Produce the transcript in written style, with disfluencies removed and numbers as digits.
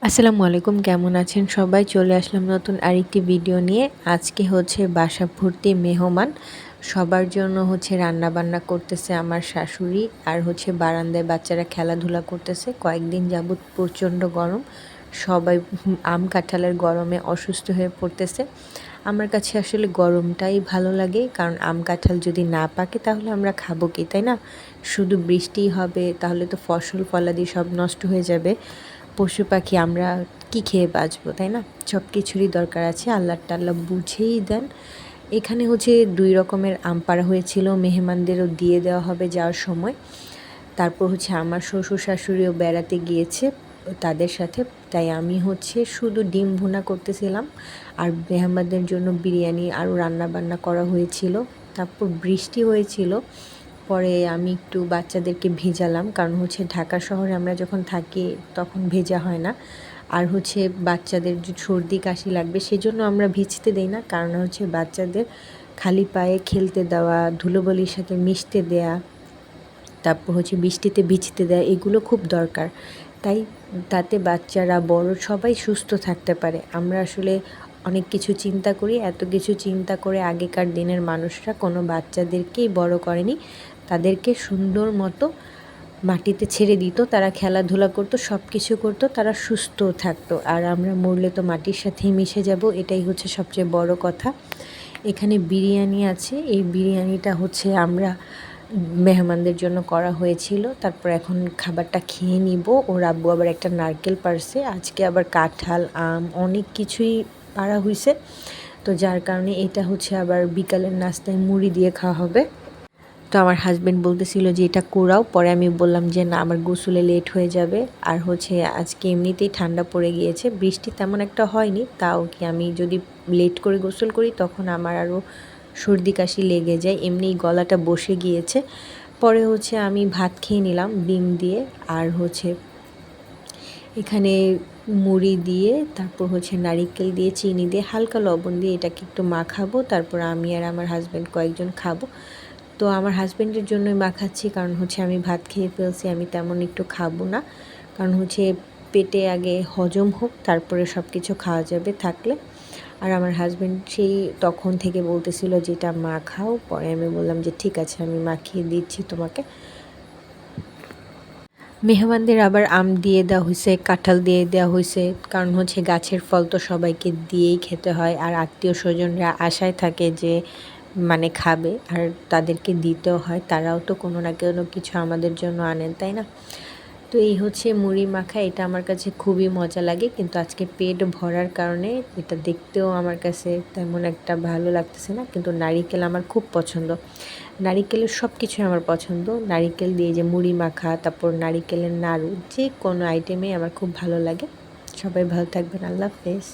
আসসালামু আলাইকুম, কেমন আছেন সবাই? চলে আসলাম নতুন আরেকটি ভিডিও নিয়ে। আজকে হচ্ছে বাসা ভর্তি মেহমান, সবার জন্য হচ্ছে রান্না বান্না করতেছে আমার শাশুড়ি। আর হচ্ছে বারান্দায় বাচ্চারা খেলাধুলা করতেছে। কয়েকদিন যাবৎ প্রচণ্ড গরম, সবাই আম কাঁঠালের গরমে অসুস্থ হয়ে পড়তেছে। আমার কাছে আসলে গরমটাই ভালো লাগে, কারণ আম কাঁঠাল যদি না পাকে তাহলে আমরা খাবো কি, তাই না? শুধু বৃষ্টিই হবে তাহলে তো ফসল ফলাদি সব নষ্ট হয়ে যাবে। পশু পাখি আমরা কি খেয়ে বাঁচবো, তাই না? সব কিছুরই দরকার আছে, আল্লাহ টাল্লাহ বুঝেই দেন। এখানে হচ্ছে 2 রকমের আম পাড়া হয়েছিল, মেহমানদেরও দিয়ে দেওয়া হবে যাওয়ার সময়। তারপর হচ্ছে আমার শ্বশুর শাশুড়িও বেড়াতে গিয়েছে তাদের সাথে, তাই আমি হচ্ছে শুধু ডিম ভুনা করতেছিলাম। আর মেহমানদের জন্য বিরিয়ানি আরও রান্না বান্না করা হয়েছিল। তারপর বৃষ্টি হয়েছিল, পরে আমি একটু বাচ্চাদেরকে ভেজালাম, কারণ হচ্ছে ঢাকা শহরে আমরা যখন থাকি তখন ভেজা হয় না। আর হচ্ছে বাচ্চাদের যে সর্দি কাশি লাগবে সেজন্য আমরা ভিজতে দেই না, কারণ হচ্ছে বাচ্চাদের খালি পায়ে খেলতে দেওয়া, ধুলোবালির সাথে মিশতে দেয়া, তারপর হচ্ছে বৃষ্টিতে ভিজতে দেয়া, এগুলো খুব দরকার। তাই তাতে বাচ্চারা বড় সবাই সুস্থ থাকতে পারে। আমরা আসলে অনেক কিছু চিন্তা করি, এত কিছু চিন্তা করে আগেকার দিনের মানুষরা কোনো বাচ্চাদেরকেই বড় করেনি। তাদেরকে সুন্দর মতো মাটিতে ছেড়ে দিত, তারা খেলাধুলা করতো, সব কিছু করতো, তারা সুস্থ থাকতো। আর আমরা মরলে তো মাটির সাথেই মিশে যাব, এটাই হচ্ছে সবচেয়ে বড় কথা। এখানে বিরিয়ানি আছে, এই বিরিয়ানিটা হচ্ছে আমরা মেহমানদের জন্য করা হয়েছিল। তারপর এখন খাবারটা খেয়ে নিব। ওর আব্বু আবার একটা নারকেল পাড়ছে, আজকে আবার কাঁঠাল আম অনেক কিছুই পাড়া হয়েছে, তো যার কারণে এটা হচ্ছে আবার বিকালের নাস্তায় মুড়ি দিয়ে খাওয়া হবে। তো আমার হাজব্যান্ড বলতেছিল যে এটা কোরাও, পরে আমি বললাম যে না, আমার গোসলে লেট হয়ে যাবে। আর হচ্ছে আজকে এমনিতেই ঠান্ডা পড়ে গিয়েছে, বৃষ্টি তেমন একটা হয়নি, তাও কি আমি যদি লেট করে গোসল করি তখন আমার আরও সর্দি কাশি লেগে যায়, এমনিই গলাটা বসে গিয়েছে। পরে হচ্ছে আমি ভাত খেয়ে নিলাম ডিম দিয়ে, আর হচ্ছে এখানে মুড়ি দিয়ে, তারপর হচ্ছে নারিকেল দিয়ে, চিনি দিয়ে, হালকা লবণ দিয়ে এটাকে একটু মাখাবো। তারপর আমি আর আমার হাজব্যান্ড কয়েকজন খাবো। তো আমার হাজব্যান্ডের জন্যই মাখাচ্ছি, কারণ হচ্ছে আমি ভাত খেয়ে ফেলছি, আমি তেমন একটু খাবো না, কারণ হচ্ছে পেটে আগে হজম হোক তারপরে সব কিছু খাওয়া যাবে থাকলে। আর আমার হাজব্যান্ড সেই তখন থেকে বলতেছিল যে এটা মাখাও, পরে আমি বললাম যে ঠিক আছে, আমি মাখিয়ে দিচ্ছি তোমাকে। মেহমানদের আবার আম দিয়ে দেওয়া হয়েছে, কাঁঠাল দিয়ে দেওয়া হয়েছে, কারণ হচ্ছে গাছের ফল তো সবাইকে দিয়েই খেতে হয়। আর আত্মীয় স্বজনরা আশায় থাকে যে মানে খাবে, আর তাদেরকে দিতেও হয়, তারাও তো কোনো না কোনো কিছু আমাদের জন্য আনেন, তাই না? তো এই হচ্ছে মুড়ি মাখা, এটা আমার কাছে খুবই মজা লাগে, কিন্তু আজকে পেট ভরার কারণে এটা দেখতেও আমার কাছে তেমন একটা ভালো লাগতেছে না। কিন্তু নারিকেল আমার খুব পছন্দ, নারিকেলের সব কিছুই আমার পছন্দ। নারিকেল দিয়ে যে মুড়ি মাখা, তারপর নারিকেলের নাড়ু, যে কোনো আইটেমে আমার খুব ভালো লাগে। সবাই ভালো থাকবেন, আল্লাহ হাফেজ।